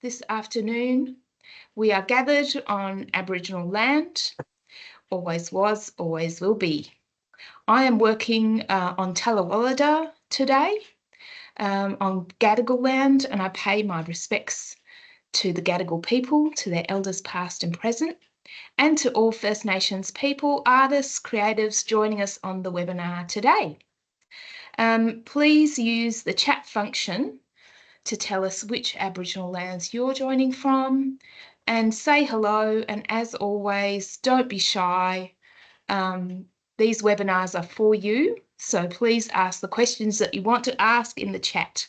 this afternoon. We are gathered on Aboriginal land, always was, always will be. I am working on Talawalada today, on Gadigal land, and I pay my respects to the Gadigal people, to their elders past and present, and to all First Nations people, artists, creatives joining us on the webinar today. Please use the chat function to tell us which Aboriginal lands you're joining from and say hello. And as always, don't be shy. These webinars are for you, so please ask the questions that you want to ask in the chat.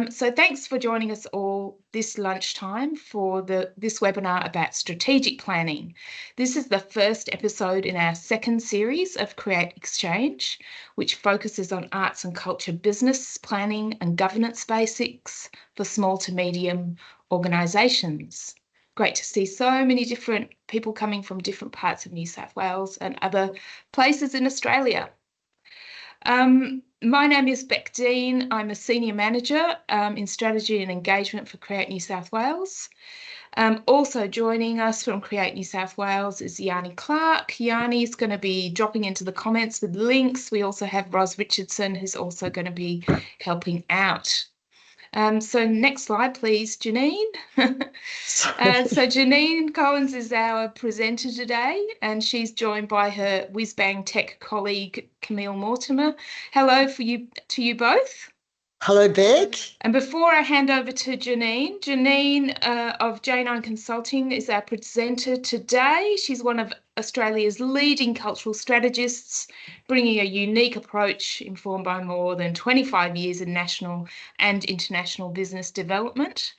So thanks for joining us all this lunchtime for this webinar about strategic planning. This is the first episode in our second series of Create Exchange, which focuses on arts and culture business planning and governance basics for small to medium organisations. Great to see so many different people coming from different parts of New South Wales and other places in Australia. My name is Beck Dean. I'm a Senior Manager in Strategy and Engagement for Create New South Wales. Also joining us from Create New South Wales is Janine Clark. Yanni's going to be dropping into the comments with links. We also have Ros Richardson, who's also going to be helping out. So next slide, please, Janine. So Janine Collins is our presenter today, and she's joined by her whiz-bang tech colleague, Camille Mortimer. Hello to you both. Hello, Beck. And before I hand over to Janine, Janine of J9 Consulting is our presenter today. She's one of Australia's leading cultural strategists, bringing a unique approach informed by more than 25 years in national and international business development.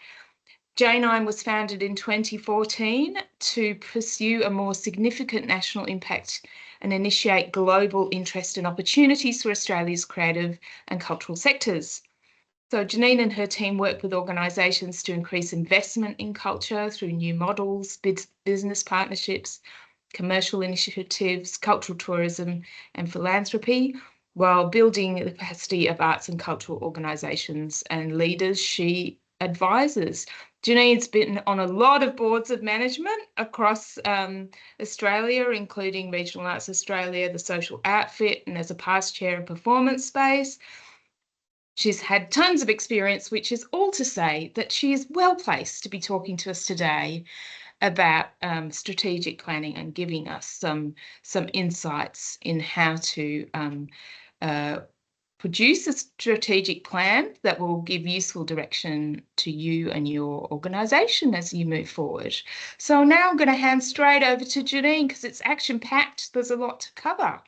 J9 was founded in 2014 to pursue a more significant national impact and initiate global interest and opportunities for Australia's creative and cultural sectors. So Janine and her team work with organisations to increase investment in culture through new models, business partnerships, commercial initiatives, cultural tourism and philanthropy, while building the capacity of arts and cultural organisations and leaders she advises. Janine's been on a lot of boards of management across Australia, including Regional Arts Australia, the Social Outfit, and as a past chair of Performance Space. She's had tons of experience, which is all to say that she is well placed to be talking to us today about strategic planning and giving us some insights in how to produce a strategic plan that will give useful direction to you and your organisation as you move forward. So now I'm going to hand straight over to Janine because it's action-packed. There's a lot to cover.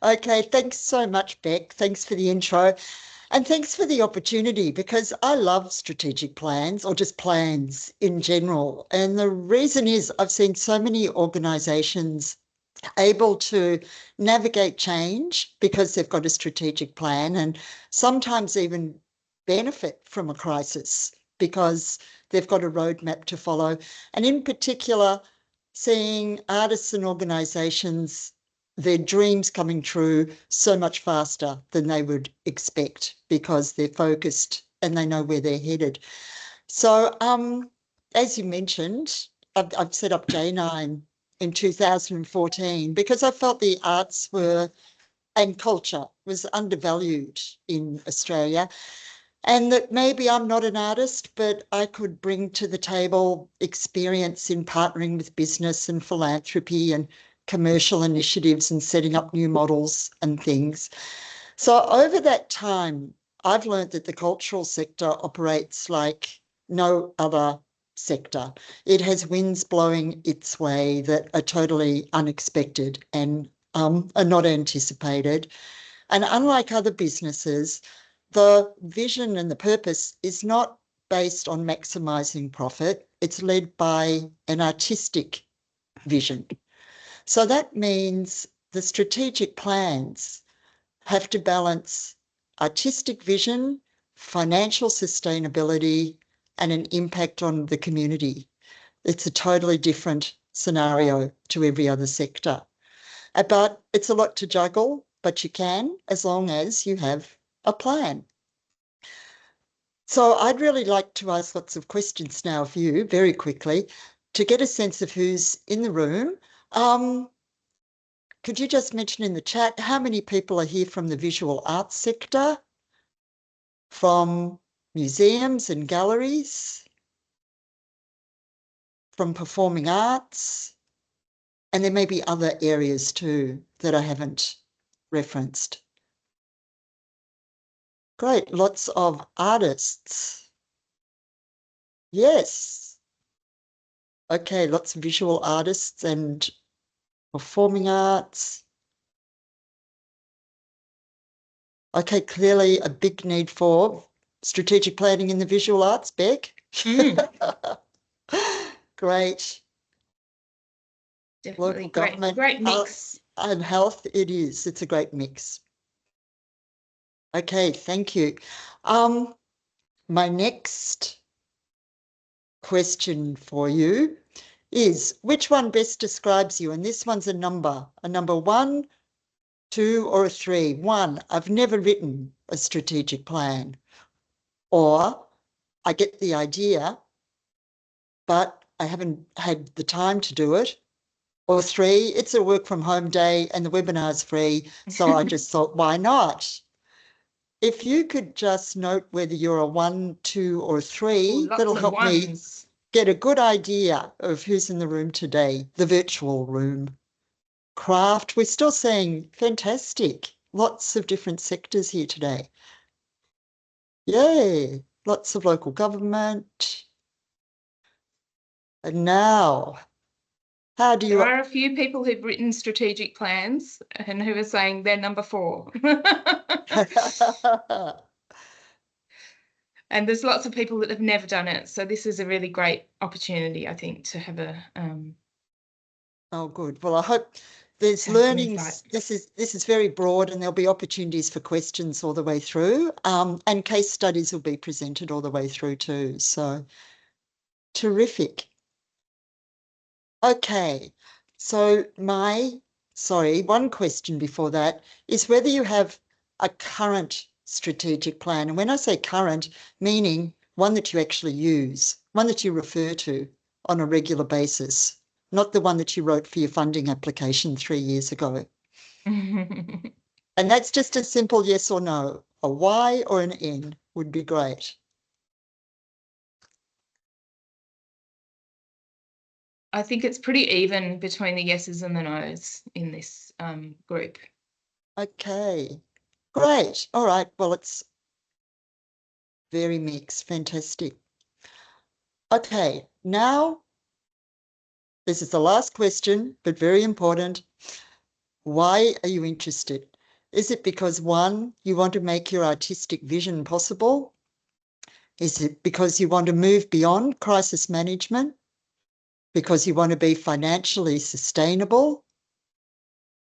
Okay, thanks so much, Beck. Thanks for the intro. And thanks for the opportunity, because I love strategic plans, or just plans in general. And the reason is I've seen so many organisations able to navigate change because they've got a strategic plan, and sometimes even benefit from a crisis because they've got a roadmap to follow. And in particular, seeing artists and organisations, their dreams coming true so much faster than they would expect because they're focused and they know where they're headed. So as you mentioned, I've set up J9 in 2014 because I felt the arts and culture was undervalued in Australia, and that maybe I'm not an artist, but I could bring to the table experience in partnering with business and philanthropy and commercial initiatives and setting up new models and things. So over that time, I've learned that the cultural sector operates like no other sector. It has winds blowing its way that are totally unexpected and are not anticipated. And unlike other businesses, the vision and the purpose is not based on maximising profit. It's led by an artistic vision. So that means the strategic plans have to balance artistic vision, financial sustainability, and an impact on the community. It's a totally different scenario to every other sector. But it's a lot to juggle, but you can, as long as you have a plan. So I'd really like to ask lots of questions now of you very quickly to get a sense of who's in the room. Could you just mention in the chat how many people are here from the visual arts sector, from museums and galleries, from performing arts, and there may be other areas too that I haven't referenced. Great, lots of artists. Yes. Okay, lots of visual artists and performing arts. Okay, clearly a big need for strategic planning in the visual arts, Beck. Great. Definitely Local government. great mix. And health, it is. It's a great mix. Okay, thank you. My next question for you is, which one best describes you? And this one's a number 1, 2, or a 3. 1, I've never written a strategic plan. Or I get the idea, but I haven't had the time to do it. Or 3, it's a work from home day and the webinar's free, so I just thought, why not? If you could just note whether you're a 1, 2, or 3, that'll help me get a good idea of who's in the room today, the virtual room. Craft, we're still saying fantastic. Lots of different sectors here today. Yay, lots of local government. And now, how do you... There are a few people who've written strategic plans and who are saying they're number 4. And there's lots of people that have never done it. So this is a really great opportunity, I think, to have a... Oh, good. Well, I hope there's learnings. This is very broad and there'll be opportunities for questions all the way through. And case studies will be presented all the way through too. So terrific. Okay. So one question before that is whether you have a current strategic plan. And when I say current, meaning one that you actually use, one that you refer to on a regular basis, not the one that you wrote for your funding application 3 years ago. And that's just a simple yes or no. A Y or an N would be great. I think it's pretty even between the yeses and the nos in this group. Okay, great. All right, well, it's very mixed. Fantastic. Okay, now this is the last question, but very important. Why are you interested? Is it because, 1, you want to make your artistic vision possible? Is it because you want to move beyond crisis management? Because you want to be financially sustainable?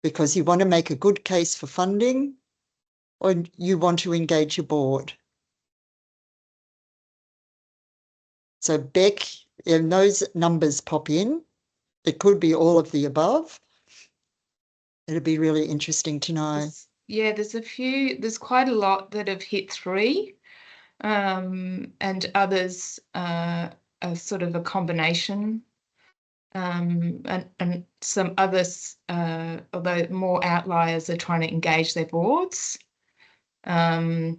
Because you want to make a good case for funding? Or you want to engage your board? So Beck, and those numbers pop in. It could be all of the above. It'd be really interesting to know. There's quite a lot that have hit 3, and others are sort of a combination, and some others, although more outliers, are trying to engage their boards. But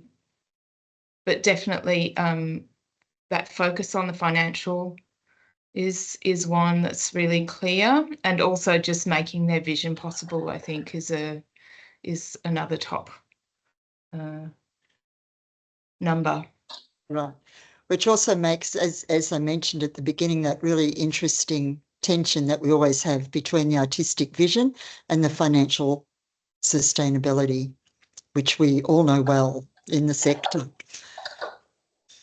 definitely that focus on the financial is one that's really clear, and also just making their vision possible, I think, is another top number. Right. Which also makes, as I mentioned at the beginning, that really interesting tension that we always have between the artistic vision and the financial sustainability, which we all know well in the sector.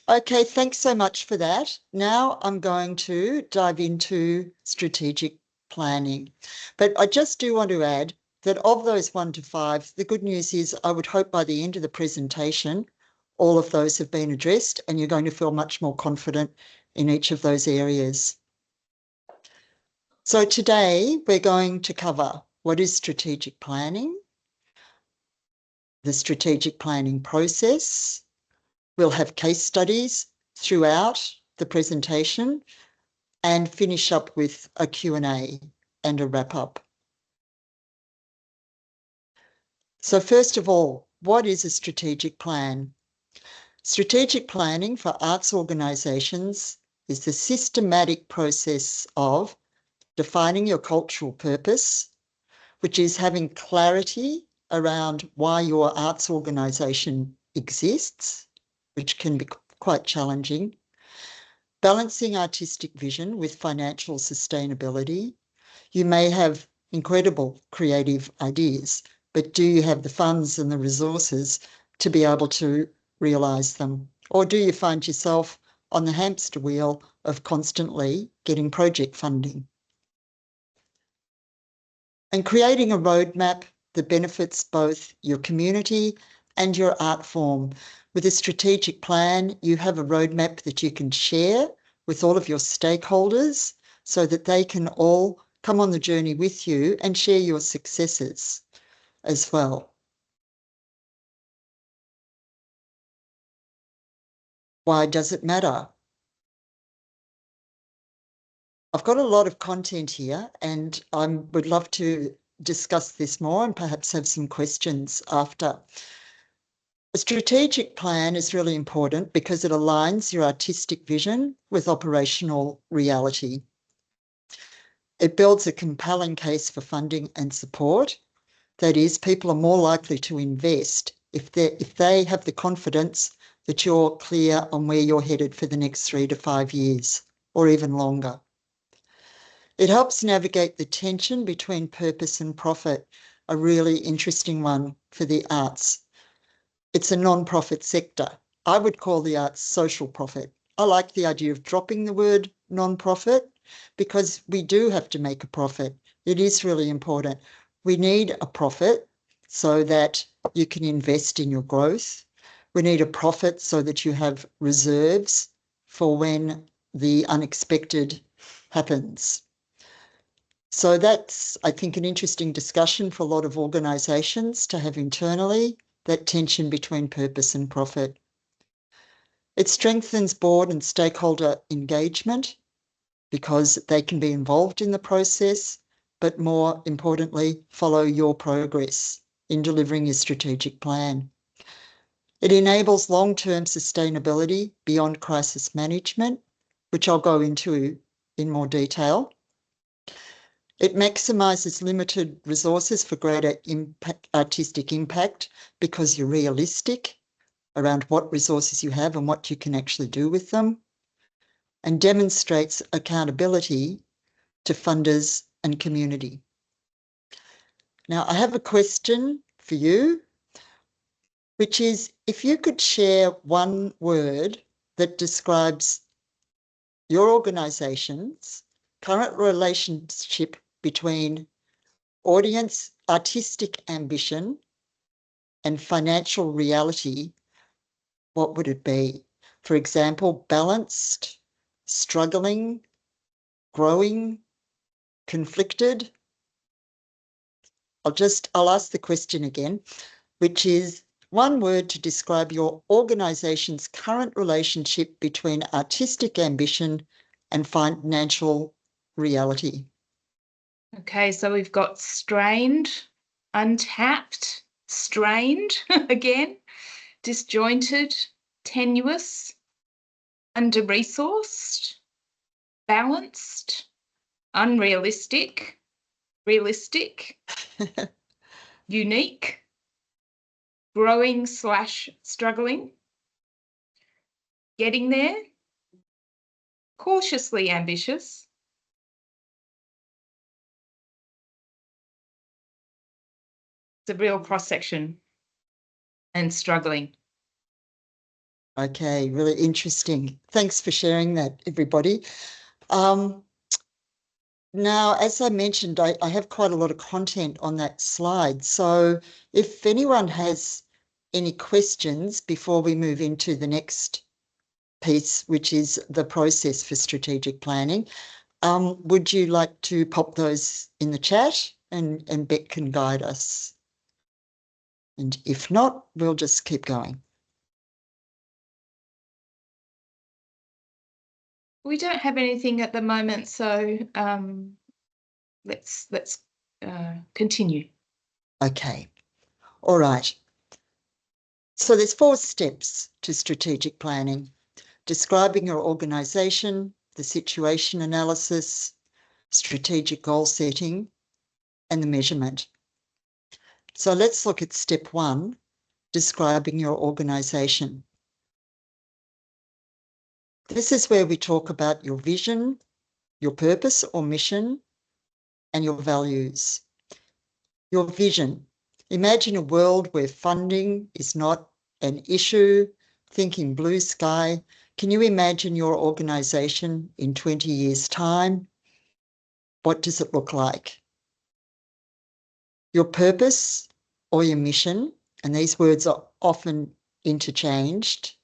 Okay, thanks so much for that. Now I'm going to dive into strategic planning. But I just do want to add that of those 1 to 5, the good news is I would hope by the end of the presentation, all of those have been addressed and you're going to feel much more confident in each of those areas. So today we're going to cover what is strategic planning, the strategic planning process, We'll have case studies throughout the presentation and finish up with a Q&A and a wrap-up. So first of all, what is a strategic plan? Strategic planning for arts organisations is the systematic process of defining your cultural purpose, which is having clarity around why your arts organisation exists, which can be quite challenging, balancing artistic vision with financial sustainability. You may have incredible creative ideas, but do you have the funds and the resources to be able to realise them? Or do you find yourself on the hamster wheel of constantly getting project funding? And creating a roadmap that benefits both your community and your art form. With a strategic plan, you have a roadmap that you can share with all of your stakeholders so that they can all come on the journey with you and share your successes as well. Why does it matter? I've got a lot of content here and I would love to discuss this more and perhaps have some questions after. A strategic plan is really important because it aligns your artistic vision with operational reality. It builds a compelling case for funding and support. That is, people are more likely to invest if they have the confidence that you're clear on where you're headed for the next 3 to 5 years or even longer. It helps navigate the tension between purpose and profit, a really interesting one for the arts. It's a non-profit sector. I would call the arts social profit. I like the idea of dropping the word non-profit because we do have to make a profit. It is really important. We need a profit so that you can invest in your growth. We need a profit so that you have reserves for when the unexpected happens. So that's, I think, an interesting discussion for a lot of organisations to have internally, that tension between purpose and profit. It strengthens board and stakeholder engagement because they can be involved in the process, but more importantly, follow your progress in delivering your strategic plan. It enables long-term sustainability beyond crisis management, which I'll go into in more detail. It maximises limited resources for greater artistic impact because you're realistic around what resources you have and what you can actually do with them, and demonstrates accountability to funders and community. Now, I have a question for you, which is if you could share one word that describes your organisation's current relationship between audience, artistic ambition, and financial reality, what would it be? For example, balanced, struggling, growing, conflicted? I'll ask the question again, which is one word to describe your organisation's current relationship between artistic ambition and financial reality. Okay, so we've got strained, untapped, strained again, disjointed, tenuous, under-resourced, balanced, unrealistic, realistic, unique, growing/struggling, getting there, cautiously ambitious, it's a real cross-section, and struggling. Okay, really interesting. Thanks for sharing that, everybody. Now, as I mentioned, I have quite a lot of content on that slide. So if anyone has any questions before we move into the next piece, which is the process for strategic planning, would you like to pop those in the chat and Beck can guide us? And if not, we'll just keep going. We don't have anything at the moment, so let's continue. Okay. All right. So there's 4 steps to strategic planning: describing your organisation, the situation analysis, strategic goal setting, and the measurement. So let's look at step 1, describing your organisation. This is where we talk about your vision, your purpose or mission, and your values. Your vision. Imagine a world where funding is not an issue. Thinking blue sky. Can you imagine your organisation in 20 years' time? What does it look like? Your purpose or your mission, and these words are often interchanged.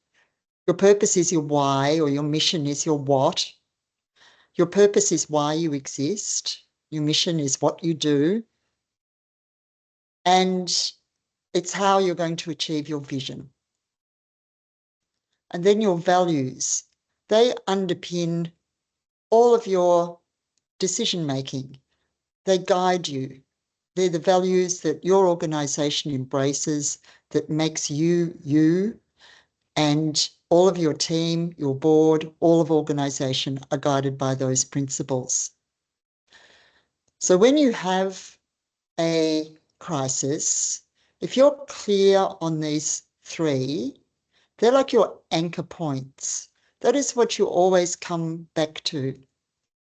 Your purpose is your why, or your mission is your what. Your purpose is why you exist. Your mission is what you do. And it's how you're going to achieve your vision. And then your values. They underpin all of your decision-making. They guide you. They're the values that your organisation embraces, that makes you, you, and all of your team, your board, all of organisation are guided by those principles. So when you have a crisis, if you're clear on these 3, they're like your anchor points. That is what you always come back to.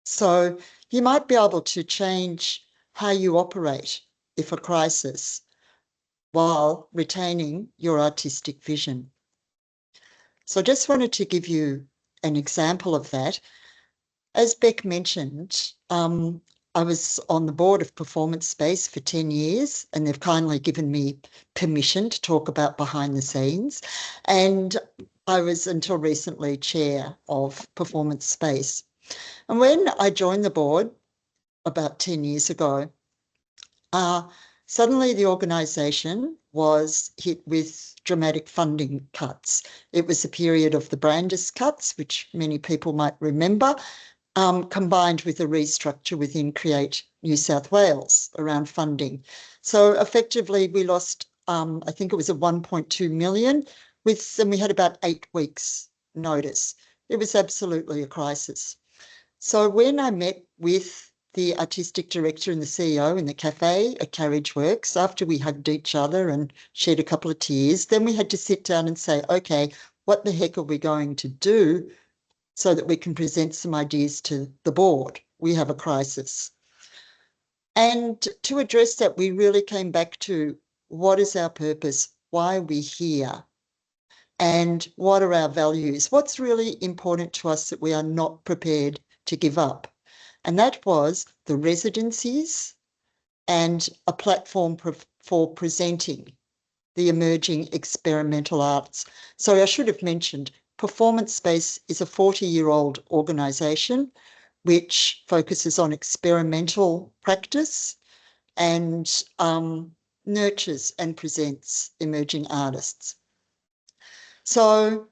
So you might be able to change how you operate if a crisis, while retaining your artistic vision. So I just wanted to give you an example of that. As Beck mentioned, I was on the board of Performance Space for 10 years, and they've kindly given me permission to talk about behind the scenes. And I was until recently chair of Performance Space. And when I joined the board about 10 years ago, suddenly the organisation was hit with dramatic funding cuts. It was a period of the Brandis cuts, which many people might remember, combined with a restructure within Create New South Wales around funding. So effectively we lost, I think it was a 1.2 million, and we had about 8 weeks notice. It was absolutely a crisis. So when I met with the artistic director and the CEO in the cafe at Carriage Works, after we hugged each other and shed a couple of tears, then we had to sit down and say, okay, what the heck are we going to do so that we can present some ideas to the board? We have a crisis. And to address that, we really came back to what is our purpose? Why are we here? And what are our values? What's really important to us that we are not prepared to give up? And that was the residencies and a platform for presenting the emerging experimental arts. So I should have mentioned, Performance Space is a 40-year-old organisation which focuses on experimental practice and nurtures and presents emerging artists. So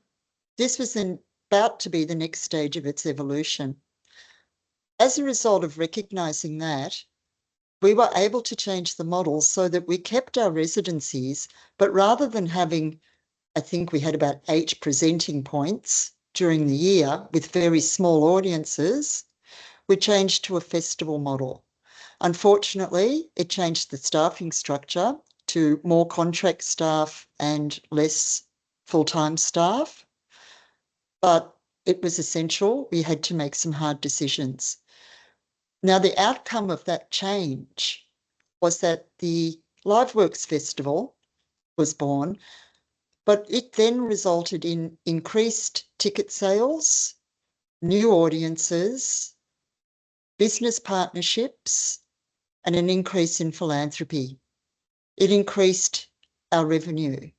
this was about to be the next stage of its evolution. As a result of recognising that, we were able to change the model so that we kept our residencies, but rather than having, I think we had about 8 presenting points during the year with very small audiences, we changed to a festival model. Unfortunately, it changed the staffing structure to more contract staff and less full-time staff, but it was essential. We had to make some hard decisions. Now, the outcome of that change was that the LiveWorks Festival was born, but it then resulted in increased ticket sales, new audiences, business partnerships, and an increase in philanthropy. It increased our revenue.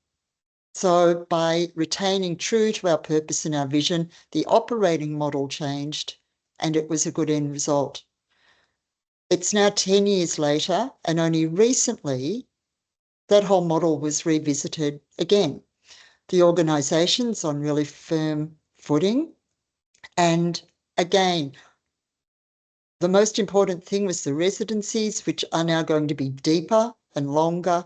So by retaining true to our purpose and our vision, the operating model changed, and it was a good end result. It's now 10 years later, and only recently that whole model was revisited again. The organisation's on really firm footing, and again, the most important thing was the residencies, which are now going to be deeper and longer.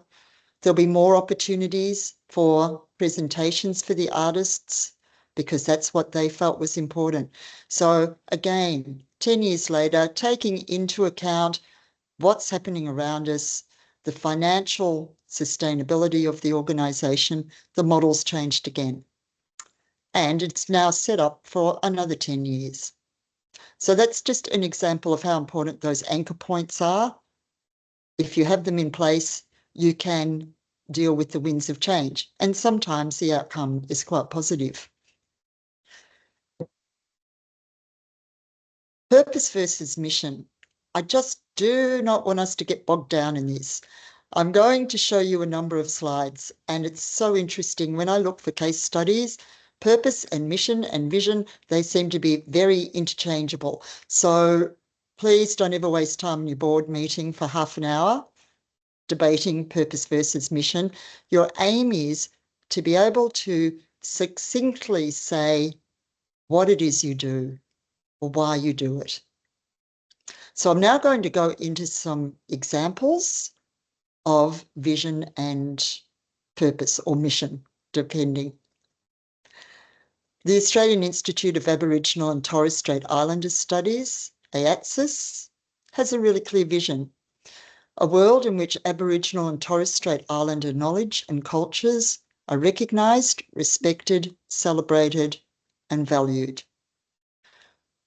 There'll be more opportunities for presentations for the artists because that's what they felt was important. So again, 10 years later, taking into account what's happening around us, the financial sustainability of the organisation, the model's changed again. And it's now set up for another 10 years. So that's just an example of how important those anchor points are. If you have them in place, you can deal with the winds of change. And sometimes the outcome is quite positive. Purpose versus mission. I just do not want us to get bogged down in this. I'm going to show you a number of slides, and it's so interesting. When I look for case studies, purpose and mission and vision, they seem to be very interchangeable. So please don't ever waste time in your board meeting for half an hour debating purpose versus mission. Your aim is to be able to succinctly say what it is you do or why you do it. So I'm now going to go into some examples of vision and purpose or mission, depending. The Australian Institute of Aboriginal and Torres Strait Islander Studies, AATSIS, has a really clear vision. A world in which Aboriginal and Torres Strait Islander knowledge and cultures are recognised, respected, celebrated, and valued.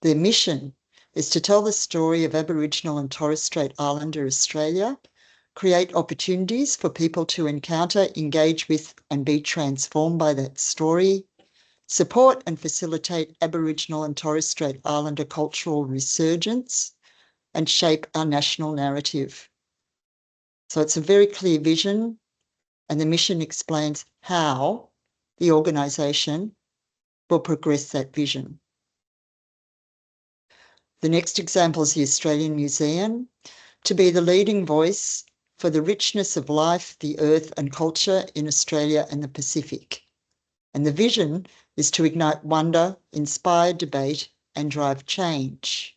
Their mission is to tell the story of Aboriginal and Torres Strait Islander Australia, create opportunities for people to encounter, engage with, and be transformed by that story, support and facilitate Aboriginal and Torres Strait Islander cultural resurgence, and shape our national narrative. So it's a very clear vision, and the mission explains how the organisation will progress that vision. The next example is the Australian Museum, to be the leading voice for the richness of life, the earth and culture in Australia and the Pacific. And the vision is to ignite wonder, inspire debate and drive change.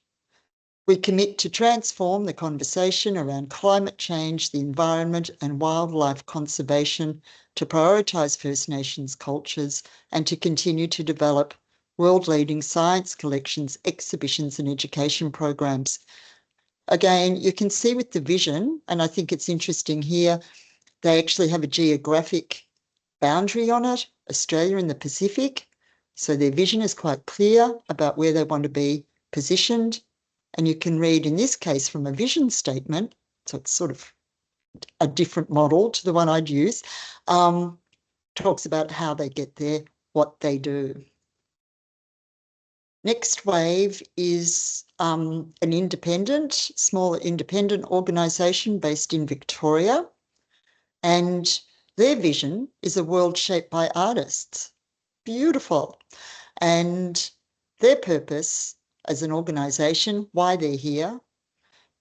We commit to transform the conversation around climate change, the environment and wildlife conservation, to prioritise First Nations cultures and to continue to develop world-leading science collections, exhibitions and education programs. Again, you can see with the vision, and I think it's interesting here, they actually have a geographic boundary on it, Australia and the Pacific. So their vision is quite clear about where they want to be positioned. And you can read in this case from a vision statement, so it's sort of a different model to the one I'd use, talks about how they get there, what they do. Next wave is an independent, smaller independent organisation based in Victoria. And their vision is a world shaped by artists. Beautiful. And their purpose as an organisation, why they're here,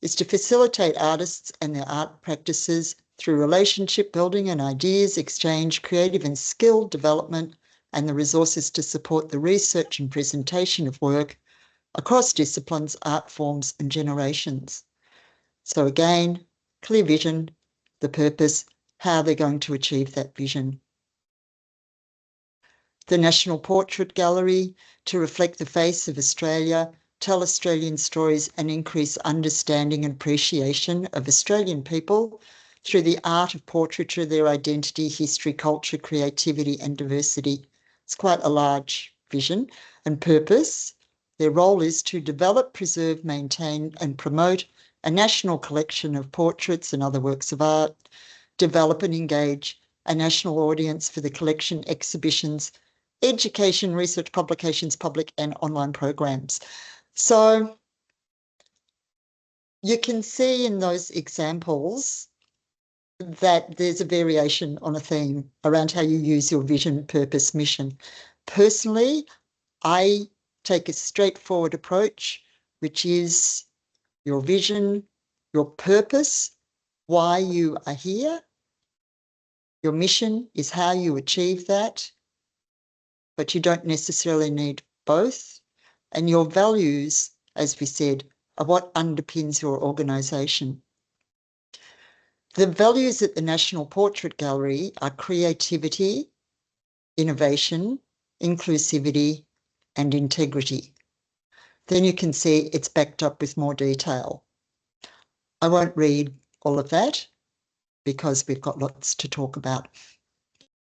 is to facilitate artists and their art practices through relationship building and ideas exchange, creative and skill development, and the resources to support the research and presentation of work across disciplines, art forms and generations. So again, clear vision, the purpose, how they're going to achieve that vision. The National Portrait Gallery, to reflect the face of Australia, tell Australian stories and increase understanding and appreciation of Australian people through the art of portraiture, their identity, history, culture, creativity and diversity. It's quite a large vision and purpose. Their role is to develop, preserve, maintain and promote a national collection of portraits and other works of art, develop and engage a national audience for the collection, exhibitions, education, research, publications, public and online programs. So you can see in those examples that there's a variation on a theme around how you use your vision, purpose, mission. Personally, I take a straightforward approach, which is your vision, your purpose, why you are here. Your mission is how you achieve that, but you don't necessarily need both. And your values, as we said, are what underpins your organisation. The values at the National Portrait Gallery are creativity, innovation, inclusivity, and integrity. Then you can see it's backed up with more detail. I won't read all of that because we've got lots to talk about.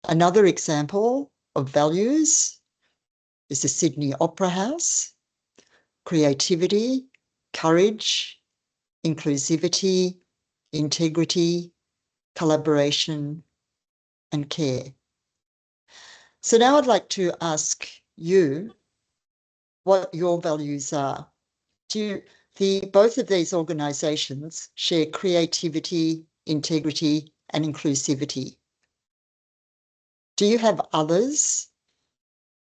Another example of values is the Sydney Opera House: creativity, courage, inclusivity, integrity, collaboration, and care. So now I'd like to ask you what your values are. Both of these organisations share creativity, integrity, and inclusivity. Do you have others?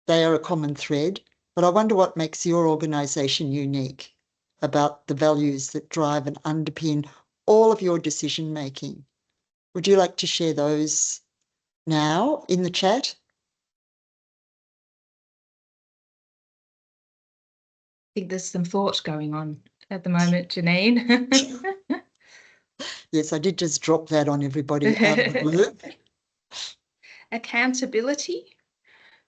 They are a common thread, but I wonder what makes your organisation unique about the values that drive and underpin all of your decision making. Would you like to share those now in the chat? I think there's some thought going on at the moment, Janine. Yes, I did just drop that on everybody out of the blue. Accountability,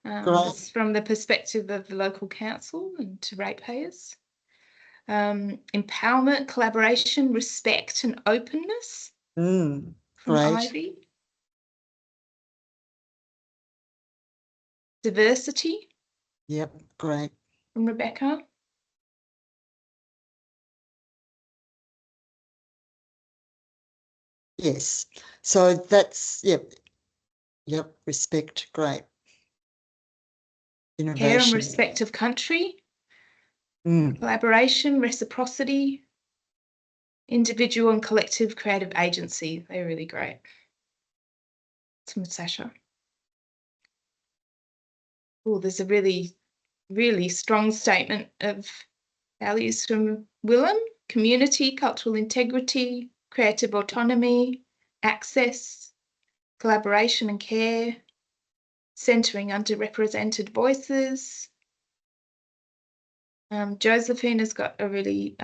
Great. from the perspective of the local council and to ratepayers. Empowerment, collaboration, respect, and openness from Great. Ivy. Diversity. Yep, great. From Rebecca. Yes. So that's, yep, respect, great. Innovation. Care and respect of country. Collaboration, reciprocity, individual and collective creative agency. They're really great. It's from Sasha. Oh, there's a really, really strong statement of values from Willem: community, cultural integrity, creative autonomy, access, collaboration and care, centering underrepresented voices. Josephine has got a really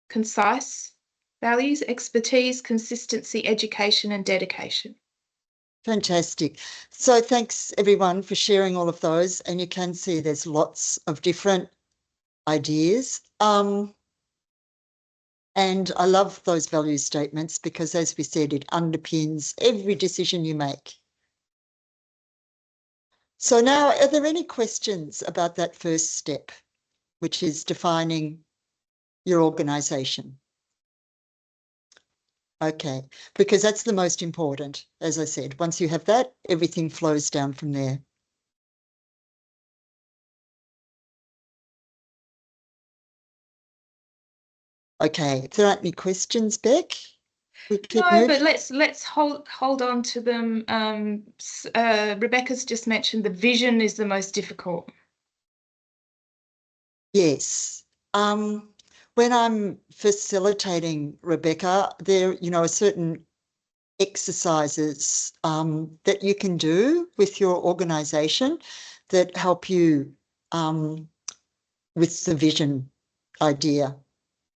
concise values: expertise, consistency, education, and dedication. Fantastic. So thanks everyone for sharing all of those. And you can see there's lots of different ideas. And I love those value statements because, as we said, it underpins every decision you make. So now, are there any questions about that first step, which is defining your organisation? Okay, because that's the most important, as I said. Once you have that, everything flows down from there. Okay, if there aren't any questions, Beck, we keep moving. But let's hold on to them. Rebecca's just mentioned the vision is the most difficult. Yes. When I'm facilitating, Rebecca, there, are certain exercises that you can do with your organisation that help you with the vision idea,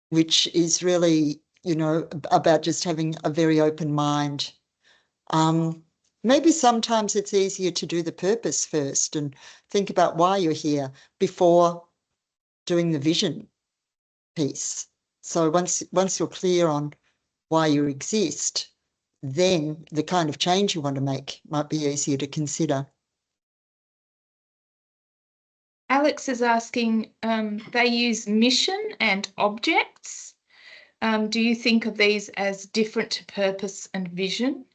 which is really, about just having a very open mind. Maybe sometimes it's easier to do the purpose first and think about why you're here before doing the vision piece. So once you're clear on why you exist, then the kind of change you want to make might be easier to consider. Alex is asking, they use mission and objects. Do you think of these as different to purpose and vision?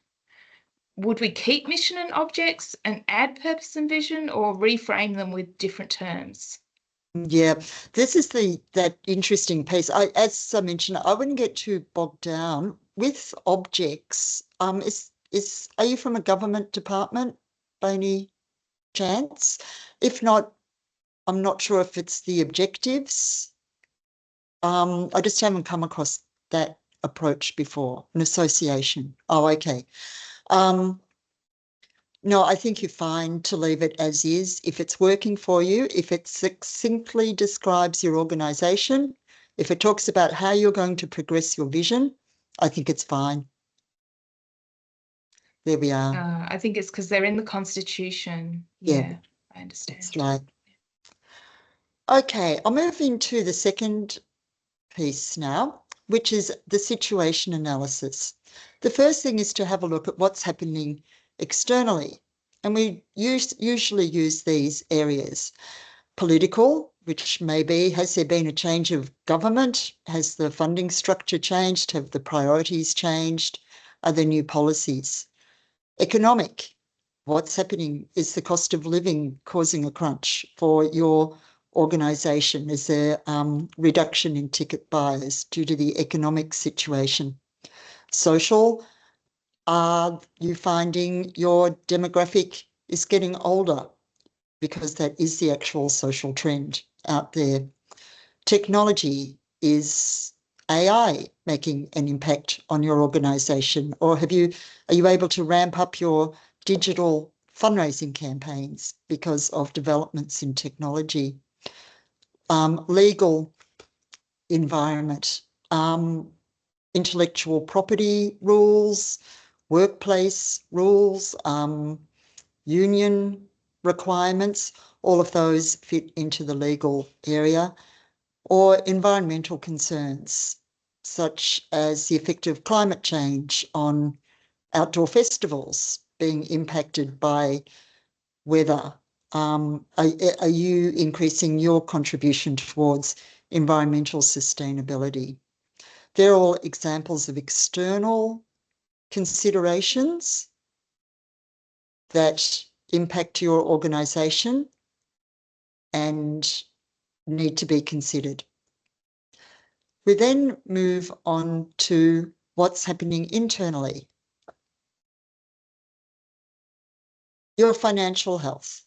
Would we keep mission and objects and add purpose and vision, or reframe them with different terms? Yeah, this is that interesting piece. As I mentioned, I wouldn't get too bogged down with objects. Are you from a government department by any chance? If not, I'm not sure if it's the objectives. I just haven't come across that approach before, an association. Oh, okay. No, I think you're fine to leave it as is. If it's working for you, if it succinctly describes your organisation, if it talks about how you're going to progress your vision, I think it's fine. There we are. I think it's because they're in the Constitution. Yeah, I understand. It's like, okay, I'll move into the second piece now, which is the situation analysis. The first thing is to have a look at what's happening externally. And we usually use these areas. Political, which may be, has there been a change of government? Has the funding structure changed? Have the priorities changed? Are there new policies? Economic, what's happening? Is the cost of living causing a crunch for your organisation? Is there reduction in ticket buyers due to the economic situation? Social, are you finding your demographic is getting older? Because that is the actual social trend out there. Technology, is AI making an impact on your organisation? Or are you able to ramp up your digital fundraising campaigns because of developments in technology? Legal environment, intellectual property rules, workplace rules, union requirements, all of those fit into the legal area. Or environmental concerns, such as the effect of climate change on outdoor festivals being impacted by weather. Are you increasing your contribution towards environmental sustainability? They're all examples of external considerations that impact your organisation and need to be considered. We then move on to what's happening internally. Your financial health.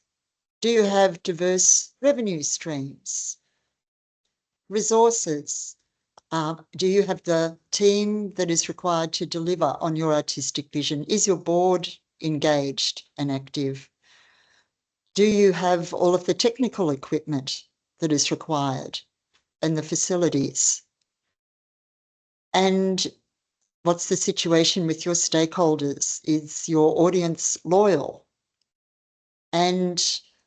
Do you have diverse revenue streams? Resources. Do you have the team that is required to deliver on your artistic vision? Is your board engaged and active? Do you have all of the technical equipment that is required and the facilities? And what's the situation with your stakeholders? Is your audience loyal? And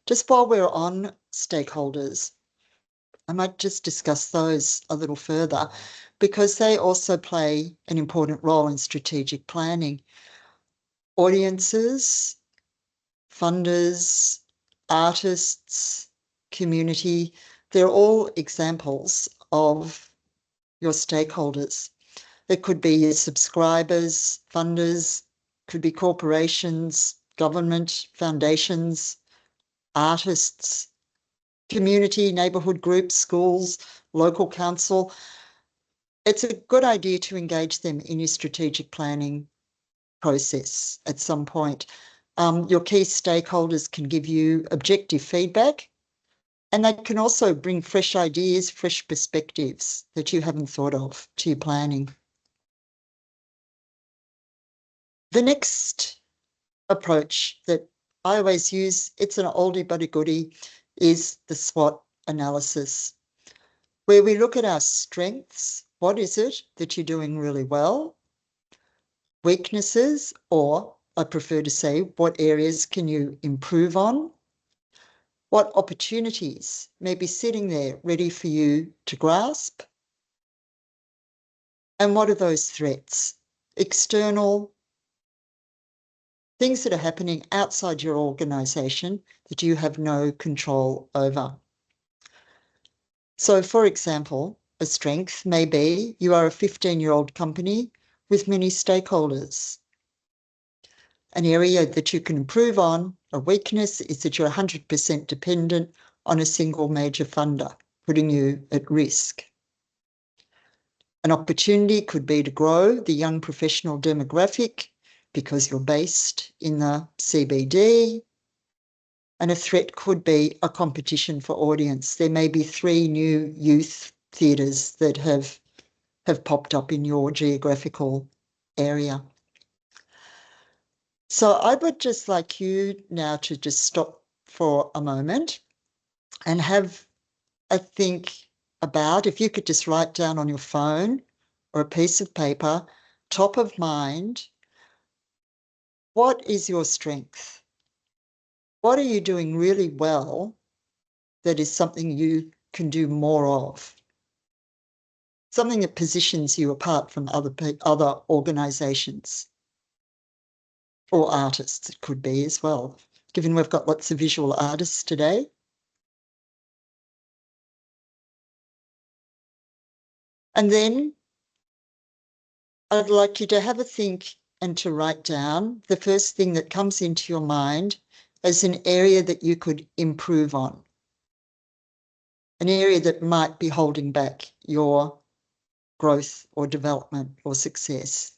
just while we're on stakeholders, I might just discuss those a little further because they also play an important role in strategic planning. Audiences, funders, artists, community, they're all examples of your stakeholders. It could be your subscribers, funders, could be corporations, government, foundations, artists, community, neighbourhood groups, schools, local council. It's a good idea to engage them in your strategic planning process at some point. Your key stakeholders can give you objective feedback, and they can also bring fresh ideas, fresh perspectives that you haven't thought of to your planning. The next approach that I always use, it's an oldie but a goodie, is the SWOT analysis, where we look at our strengths. What is it that you're doing really well? Weaknesses, or I prefer to say, what areas can you improve on? What opportunities may be sitting there ready for you to grasp? And what are those threats? External things that are happening outside your organisation that you have no control over. So, for example, a strength may be you are a 15-year-old company with many stakeholders. An area that you can improve on, a weakness, is that you're 100% dependent on a single major funder, putting you at risk. An opportunity could be to grow the young professional demographic because you're based in the CBD. And a threat could be a competition for audience. There may be 3 new youth theatres that have popped up in your geographical area. So I would just like you now to just stop for a moment and have a think about, if you could just write down on your phone or a piece of paper, top of mind, what is your strength? What are you doing really well that is something you can do more of? Something that positions you apart from other organisations or artists, it could be as well, given we've got lots of visual artists today. And then I'd like you to have a think and to write down the first thing that comes into your mind as an area that you could improve on, an area that might be holding back your growth or development or success.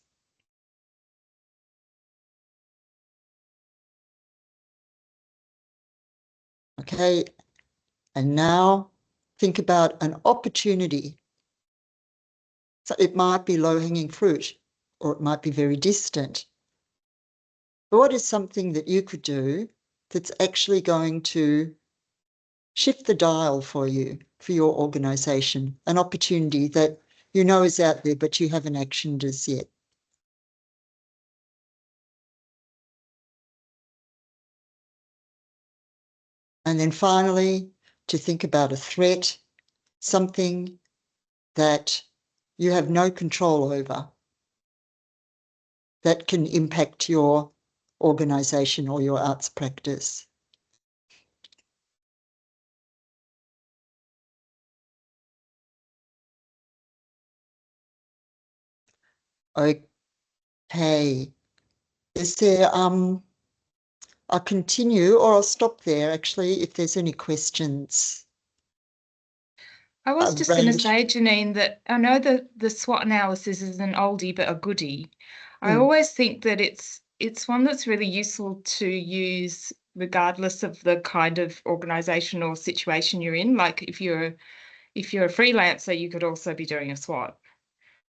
Okay, and now think about an opportunity. So it might be low-hanging fruit, or it might be very distant. But what is something that you could do that's actually going to shift the dial for you, for your organisation, an opportunity that you know is out there, but you haven't actioned as yet? And then finally, to think about a threat, something that you have no control over that can impact your organisation or your arts practice. Okay. Is there, I'll continue or I'll stop there actually if there's any questions. I was just going to say, Janine, that I know that the SWOT analysis is an oldie but a goodie. I always think that it's one that's really useful to use regardless of the kind of organization or situation you're in. Like if you're a freelancer, you could also be doing a SWOT,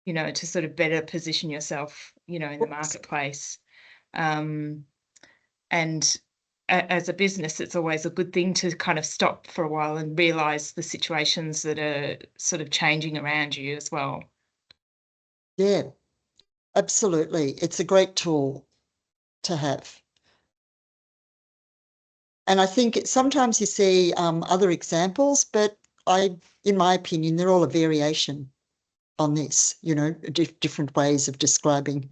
to sort of better position yourself, in the marketplace. And as a business, it's always a good thing to kind of stop for a while and realize the situations that are sort of changing around you as well. Yeah, absolutely. It's a great tool to have. And I think sometimes you see other examples, but in my opinion, they're all a variation on this, different ways of describing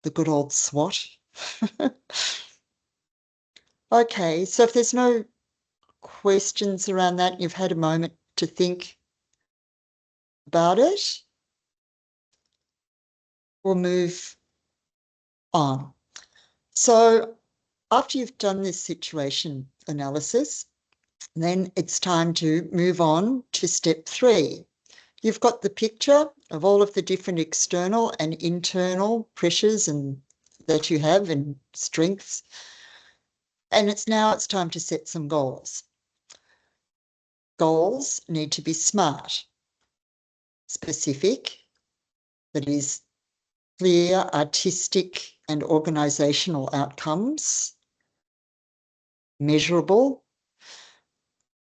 the good old SWOT. Okay, so if there's no questions around that, you've had a moment to think about it, we'll move on. So after you've done this situation analysis, then it's time to move on to step 3. You've got the picture of all of the different external and internal pressures that you have and strengths. And it's time to set some goals. Goals need to be smart, specific, that is clear, artistic and organisational outcomes, measurable.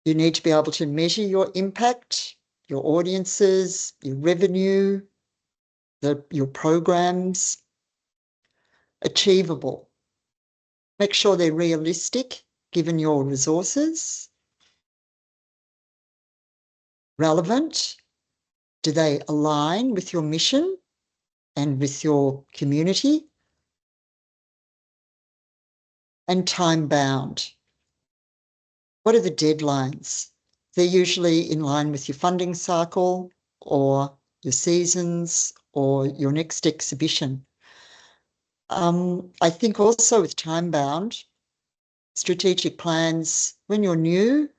You need to be able to measure your impact, your audiences, your revenue, your programs. Achievable. Make sure they're realistic given your resources. Relevant. Do they align with your mission and with your community? And time bound. What are the deadlines? They're usually in line with your funding cycle or your seasons or your next exhibition. I think also with time bound, strategic plans, when you're new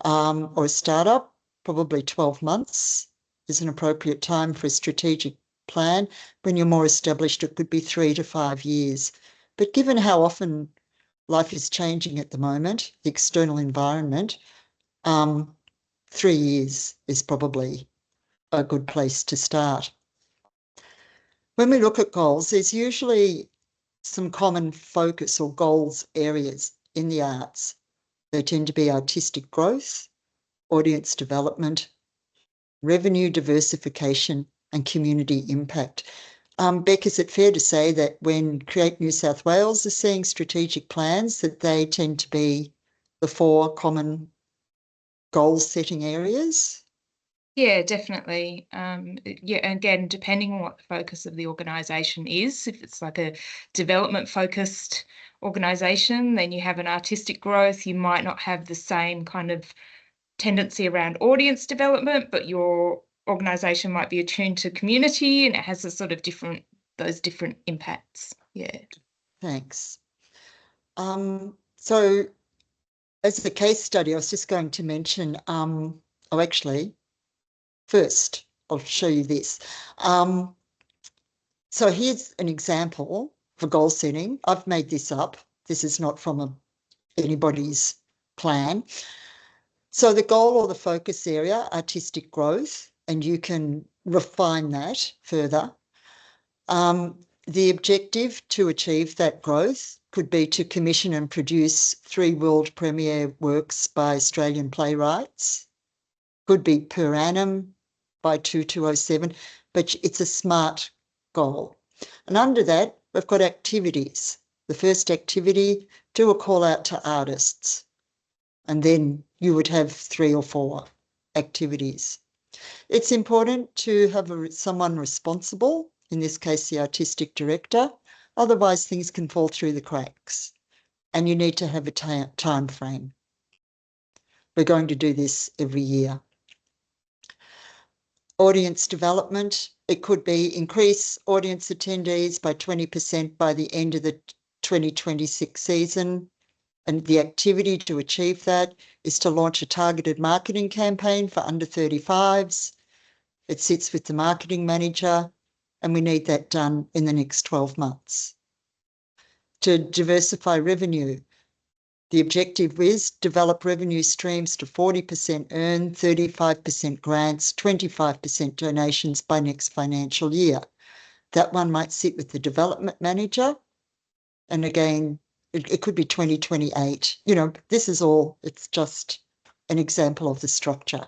or a startup, probably 12 months is an appropriate time for a strategic plan. When you're more established, it could be 3 to 5 years. But given how often life is changing at the moment, the external environment, 3 years is probably a good place to start. When we look at goals, there's usually some common focus or goals areas in the arts. They tend to be artistic growth, audience development, revenue diversification, and community impact. Beck, is it fair to say that when Create New South Wales are seeing strategic plans, that they tend to be the 4 common goal-setting areas? Yeah, definitely. Yeah, again, depending on what the focus of the organisation is, if it's like a development focused organisation, then you have an artistic growth. You might not have the same kind of tendency around audience development, but your organisation might be attuned to community and it has a sort of those different impacts. Yeah. Thanks. So as a case study, I was just going to mention, actually, first, I'll show you this. So here's an example for goal setting. I've made this up. This is not from anybody's plan. So the goal or the focus area, artistic growth, and you can refine that further. The objective to achieve that growth could be to commission and produce 3 world premiere works by Australian playwrights. Could be per annum by 2207, but it's a SMART goal. And under that, we've got activities. The first activity, do a call out to artists. And then you would have 3 or 4 activities. It's important to have someone responsible, in this case, the artistic director. Otherwise, things can fall through the cracks. And you need to have a time frame. We're going to do this every year. Audience development, it could be increase audience attendees by 20% by the end of the 2026 season. And the activity to achieve that is to launch a targeted marketing campaign for under 35s. It sits with the marketing manager, and we need that done in the next 12 months. To diversify revenue, the objective is develop revenue streams to 40% earned, 35% grants, 25% donations by next financial year. That one might sit with the development manager. And again, it could be 2028. You know, this is all, it's just an example of the structure.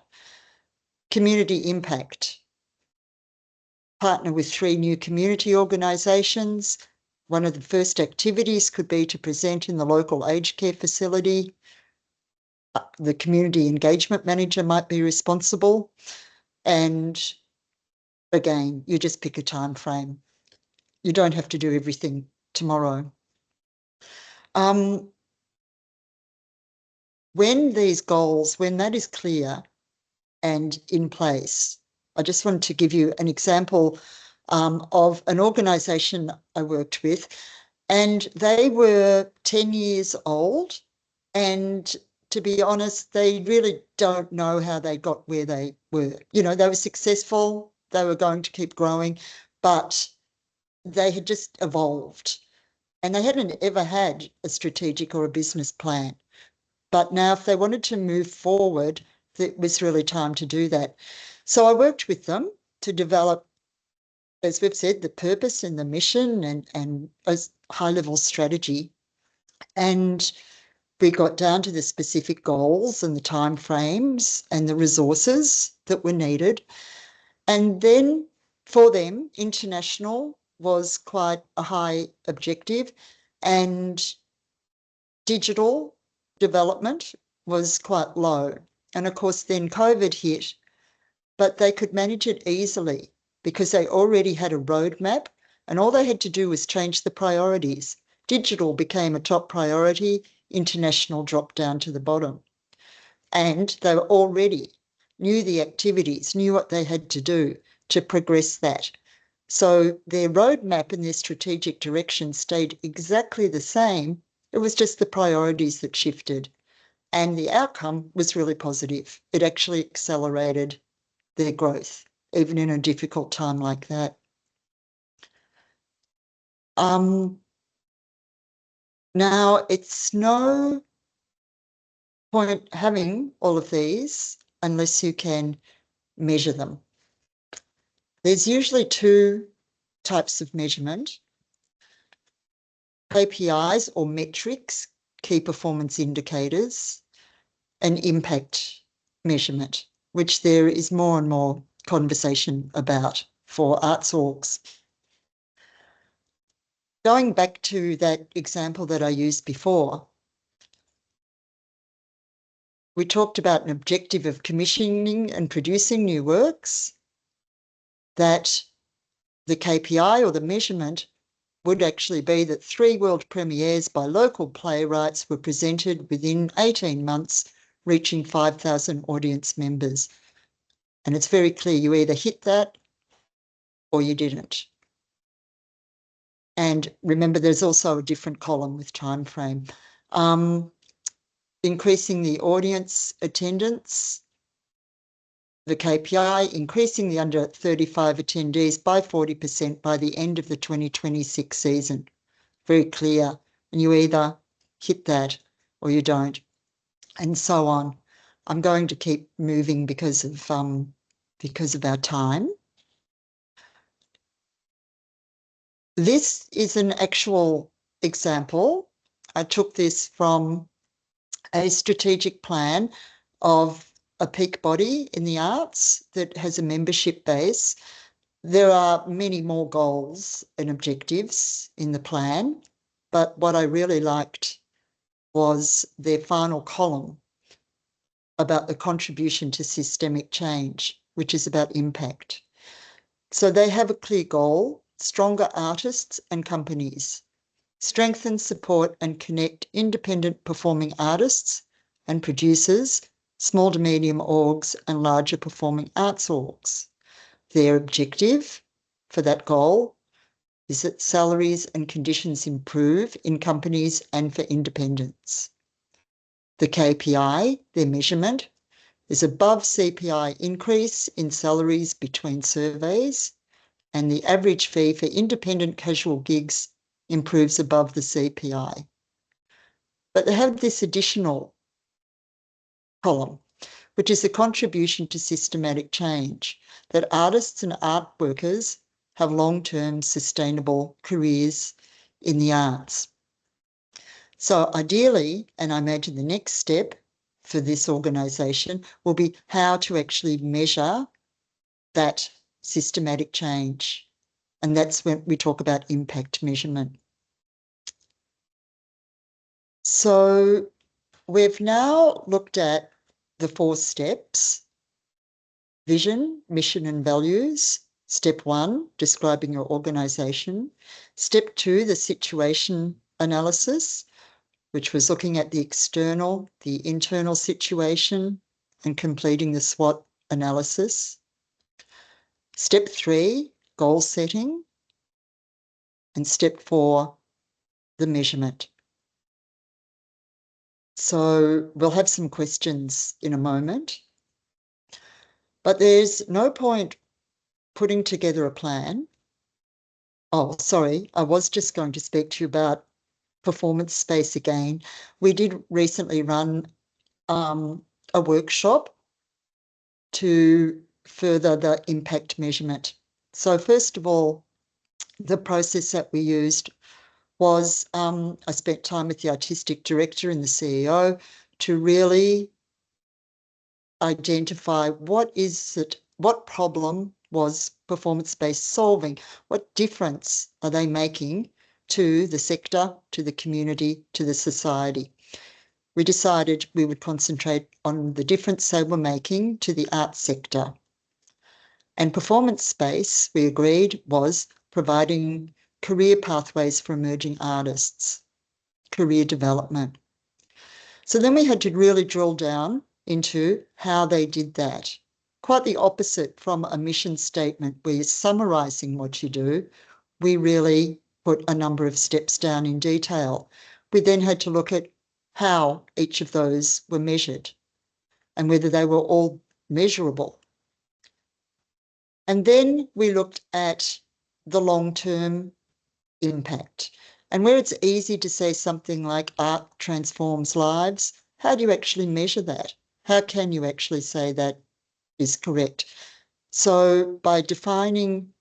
Community impact. Partner with 3 new community organisations. One of the first activities could be to present in the local aged care facility. The community engagement manager might be responsible. And again, you just pick a time frame. You don't have to do everything tomorrow. When these goals, when that is clear and in place, I just wanted to give you an example of an organisation I worked with, and they were 10 years old, and to be honest, they really don't know how they got where they were. You know, they were successful, they were going to keep growing, but they had just evolved, and they hadn't ever had a strategic or a business plan. But now if they wanted to move forward, it was really time to do that. So I worked with them to develop, as we've said, the purpose and the mission and a high-level strategy. And we got down to the specific goals and the timeframes and the resources that were needed. And then for them, international was quite a high objective, and digital development was quite low. And of course, then COVID hit, but they could manage it easily because they already had a roadmap, and all they had to do was change the priorities. Digital became a top priority, international dropped down to the bottom. And they were already knew the activities, knew what they had to do to progress that. So their roadmap and their strategic direction stayed exactly the same. It was just the priorities that shifted. And the outcome was really positive. It actually accelerated their growth, even in a difficult time like that. Now, it's no point having all of these unless you can measure them. There's usually 2 types of measurement. KPIs or metrics, key performance indicators, and impact measurement, which there is more and more conversation about for arts orgs. Going back to that example that I used before, we talked about an objective of commissioning and producing new works, that the KPI or the measurement would actually be that 3 world premieres by local playwrights were presented within 18 months, reaching 5,000 audience members. And it's very clear you either hit that or you didn't. And remember, there's also a different column with time frame. Increasing the audience attendance, the KPI, increasing the under 35 attendees by 40% by the end of the 2026 season. Very clear. And you either hit that or you don't, and so on. I'm going to keep moving because of our time. This is an actual example. I took this from a strategic plan of a peak body in the arts that has a membership base. There are many more goals and objectives in the plan, but what I really liked was their final column about the contribution to systemic change, which is about impact. So they have a clear goal: stronger artists and companies, strengthen, support and connect independent performing artists and producers, small to medium orgs and larger performing arts orgs. Their objective for that goal is that salaries and conditions improve in companies and for independents. The KPI, their measurement, is above CPI increase in salaries between surveys, and the average fee for independent casual gigs improves above the CPI. But they have this additional column, which is the contribution to systematic change, that artists and art workers have long-term sustainable careers in the arts. So ideally, and I imagine the next step for this organisation will be how to actually measure that systematic change. And that's when we talk about impact measurement. So we've now looked at the 4 steps: vision, mission and values. Step 1, describing your organisation. Step 2, the situation analysis, which was looking at the external, the internal situation and completing the SWOT analysis. Step 3, goal setting. And step 4, the measurement. So we'll have some questions in a moment, but there's no point putting together a plan. Oh, sorry, I was just going to speak to you about performance space again. We did recently run a workshop to further the impact measurement. So first of all, the process that we used was I spent time with the artistic director and the CEO to really identify what problem was performance-based solving, what difference are they making to the sector, to the community, to the society. We decided we would concentrate on the difference they were making to the arts sector. And performance space, we agreed, was providing career pathways for emerging artists, career development. So then we had to really drill down into how they did that. Quite the opposite from a mission statement where you're summarising what you do. We really put a number of steps down in detail. We then had to look at how each of those were measured and whether they were all measurable. And then we looked at the long-term impact. And where it's easy to say something like art transforms lives, how do you actually measure that? How can you actually say that is correct? So by defining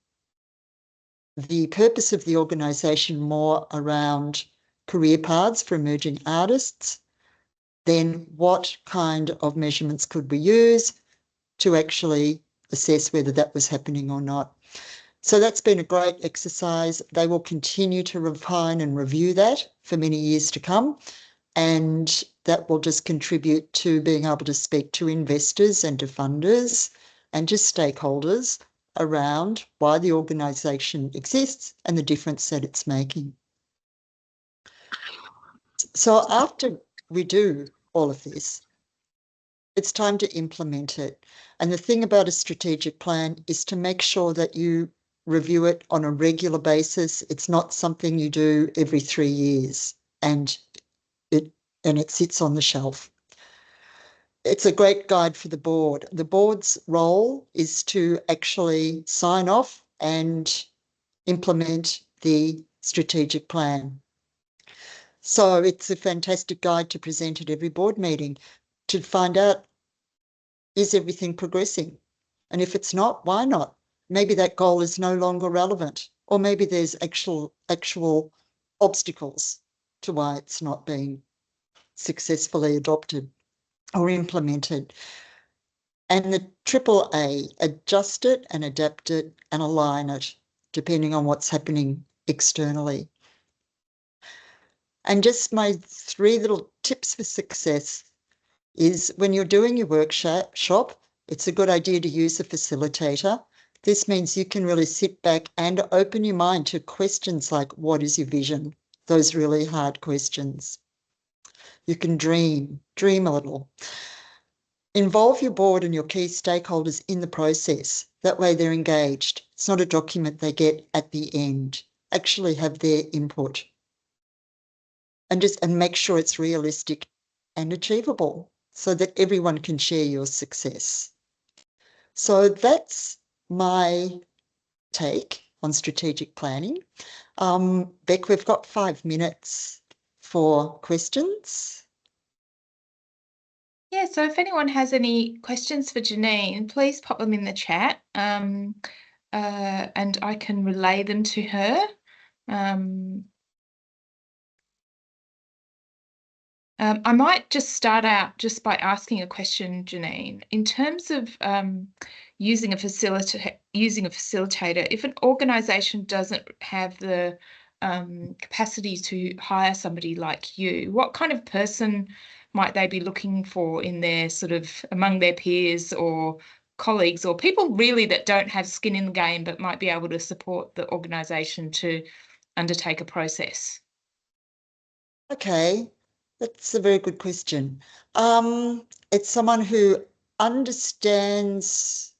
the purpose of the organisation more around career paths for emerging artists, then what kind of measurements could we use to actually assess whether that was happening or not. So that's been a great exercise. They will continue to refine and review that for many years to come, and that will just contribute to being able to speak to investors and to funders and to stakeholders around why the organisation exists and the difference that it's making. So after we do all of this, it's time to implement it. And the thing about a strategic plan is to make sure that you review it on a regular basis. It's not something you do every 3 years and it sits on the shelf. It's a great guide for the board. The board's role is to actually sign off and implement the strategic plan. So it's a fantastic guide to present at every board meeting to find out, is everything progressing? And if it's not, why not? Maybe that goal is no longer relevant, or maybe there's actual obstacles to why it's not being successfully adopted or implemented. And the AAA, adjust it and adapt it and align it depending on what's happening externally. And just my 3 little tips for success is when you're doing your workshop, it's a good idea to use a facilitator. This means you can really sit back and open your mind to questions like, what is your vision? Those really hard questions. You can dream a little. Involve your board and your key stakeholders in the process. That way they're engaged. It's not a document they get at the end. Actually have their input. And make sure it's realistic and achievable so that everyone can share your success. So that's my take on strategic planning. Beck, we've got 5 minutes for questions. Yeah, so if anyone has any questions for Janine, please pop them in the chat and I can relay them to her. I might just start out just by asking a question, Janine. In terms of using a facilitator, if an organisation doesn't have the capacity to hire somebody like you, what kind of person might they be looking for in their sort of among their peers or colleagues or people really that don't have skin in the game but might be able to support the organisation to undertake a process? Okay, that's a very good question. It's someone who understands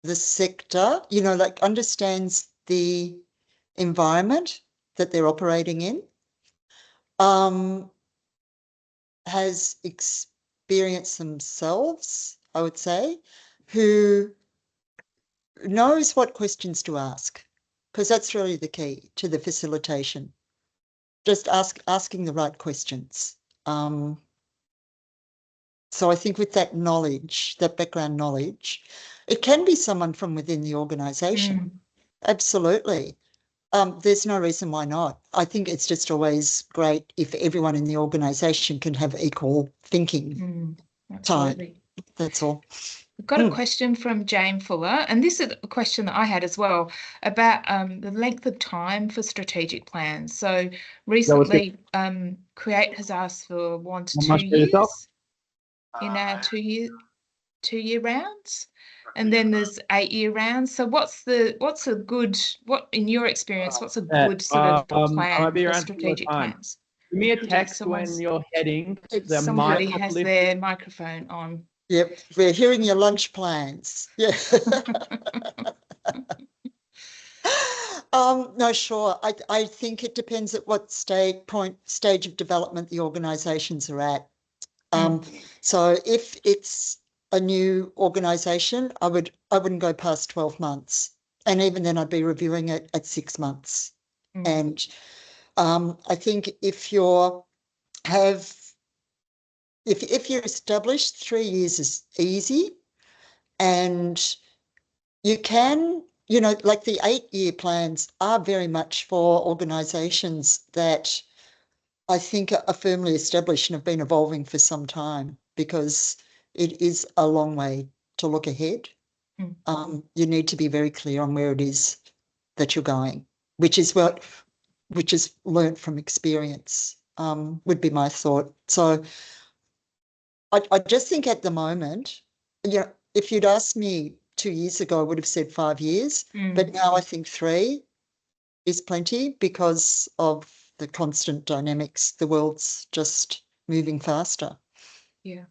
the sector, like understands the environment that they're operating in, has experience themselves, I would say, who knows what questions to ask, because that's really the key to the facilitation. Just asking the right questions. So I think with that knowledge, that background knowledge, it can be someone from within the organisation. Absolutely. There's no reason why not. I think it's just always great if everyone in the organisation can have equal thinking time. That's all. We've got a question from Jane Fuller, and this is a question that I had as well about the length of time for strategic plans. So recently, Create has asked for 1 to 2 years in our 2-year rounds, and then there's 8-year rounds. So what's a good, what in your experience, what's a good sort of plan for strategic plans? Give me a text when you're heading. Somebody has their microphone on. Yep, we're hearing your lunch plans. Yeah. No, sure. I think it depends at what stage of development the organisations are at. So if it's a new organisation, I wouldn't go past 12 months, and even then I'd be reviewing it at 6 months. And I think if you're established, 3 years is easy, and you can, like the 8-year plans are very much for organisations that I think, are firmly established and have been evolving for some time, because it is a long way to look ahead. You need to be very clear on where it is that you're going, which is learnt from experience, would be my thought. So I just think at the moment, if you'd asked me 2 years ago, I would have said 5 years, but now I think 3 is plenty because of the constant dynamics. The world's just moving faster. Yeah.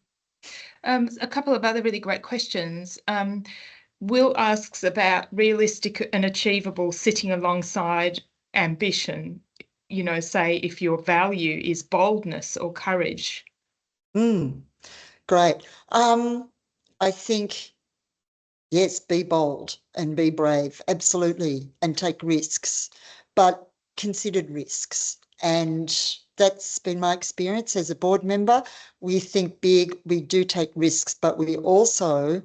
A couple of other really great questions. Will asks about realistic and achievable sitting alongside ambition, say if your value is boldness or courage. Great. I think, yes, be bold and be brave, absolutely, and take risks, but considered risks. And that's been my experience as a board member. We think big, we do take risks, but we also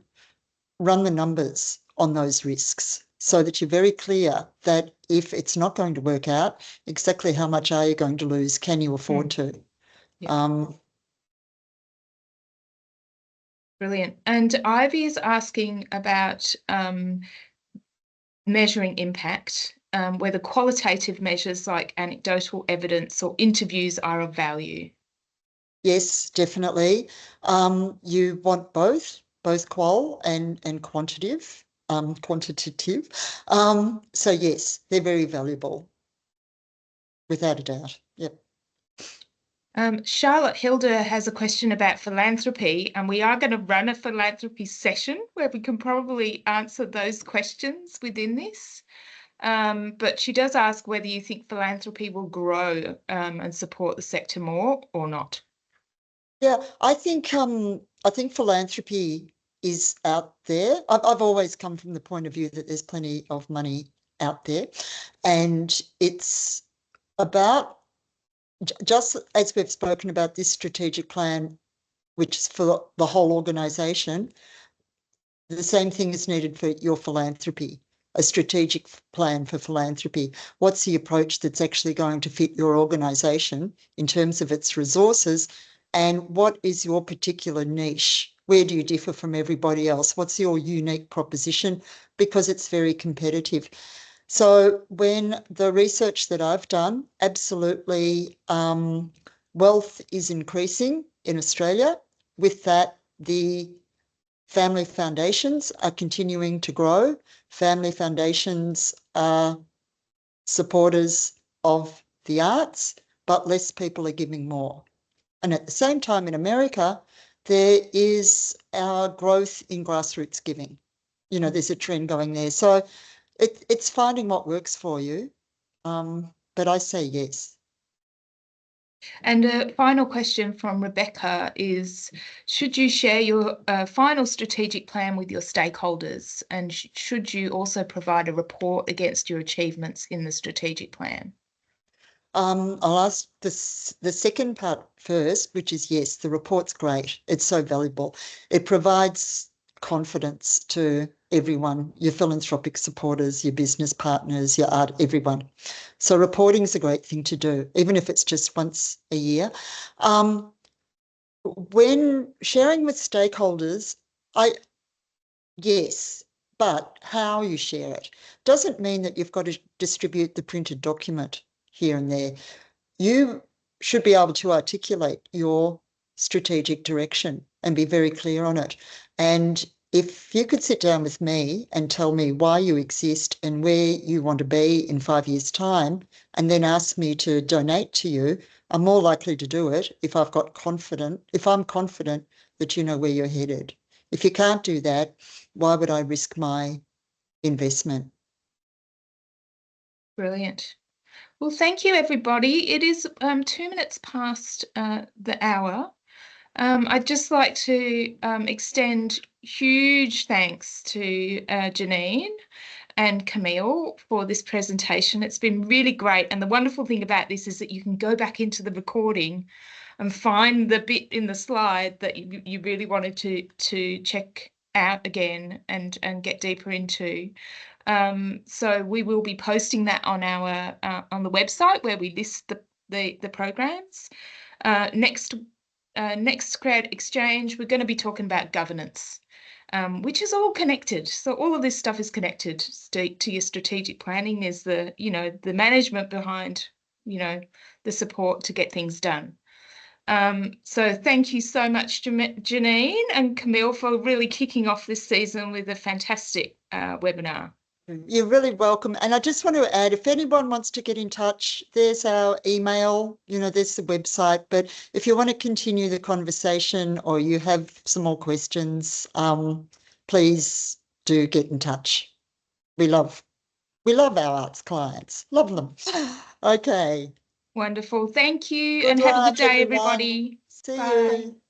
run the numbers on those risks so that you're very clear that if it's not going to work out, exactly how much are you going to lose? Can you afford to? Yeah. Brilliant. And Ivy is asking about measuring impact, whether qualitative measures like anecdotal evidence or interviews are of value. Yes, definitely. You want both qual and quantitative. So yes, they're very valuable, without a doubt. Yep. Charlotte Hilda has a question about philanthropy, and we are going to run a philanthropy session where we can probably answer those questions within this. But she does ask whether you think philanthropy will grow and support the sector more or not. Yeah, I think philanthropy is out there. I've always come from the point of view that there's plenty of money out there, and it's about, just as we've spoken about this strategic plan, which is for the whole organisation, the same thing is needed for your philanthropy, a strategic plan for philanthropy. What's the approach that's actually going to fit your organisation in terms of its resources, and what is your particular niche? Where do you differ from everybody else? What's your unique proposition? Because it's very competitive. So when the research that I've done, absolutely, wealth is increasing in Australia. With that, the family foundations are continuing to grow. Family foundations are supporters of the arts, but less people are giving more. And at the same time in America, there is our growth in grassroots giving. There's a trend going there. So it's finding what works for you. But I say yes. And a final question from Rebecca is, should you share your final strategic plan with your stakeholders, and should you also provide a report against your achievements in the strategic plan? I'll ask the second part first, which is yes, the report's great. It's so valuable. It provides confidence to everyone, your philanthropic supporters, your business partners, your art, everyone. So reporting is a great thing to do, even if it's just once a year. When sharing with stakeholders, yes, but how you share it doesn't mean that you've got to distribute the printed document here and there. You should be able to articulate your strategic direction and be very clear on it. And if you could sit down with me and tell me why you exist and where you want to be in 5 years' time, and then ask me to donate to you, I'm more likely to do it if I'm confident that you know where you're headed. If you can't do that, why would I risk my investment? Brilliant. Well, thank you, everybody. It is 2 minutes past the hour. I'd just like to extend huge thanks to Janine and Camille for this presentation. It's been really great. And the wonderful thing about this is that you can go back into the recording and find the bit in the slide that you really wanted to check out again and get deeper into. So we will be posting that on our on the website, where we list the programs. Next Create Exchange, we're going to be talking about governance, which is all connected. So all of this stuff is connected to your strategic planning. Is the management behind the support to get things done. So thank you so much, Janine and Camille, for really kicking off this season with a fantastic webinar. You're really welcome. And I just want to add, if anyone wants to get in touch, there's our email, there's the website. But if you want to continue the conversation or you have some more questions, please do get in touch. We love our arts clients. Love them. Okay. Wonderful. Thank you. Good and have a luck, good day, everyone. everybody. See Bye. you.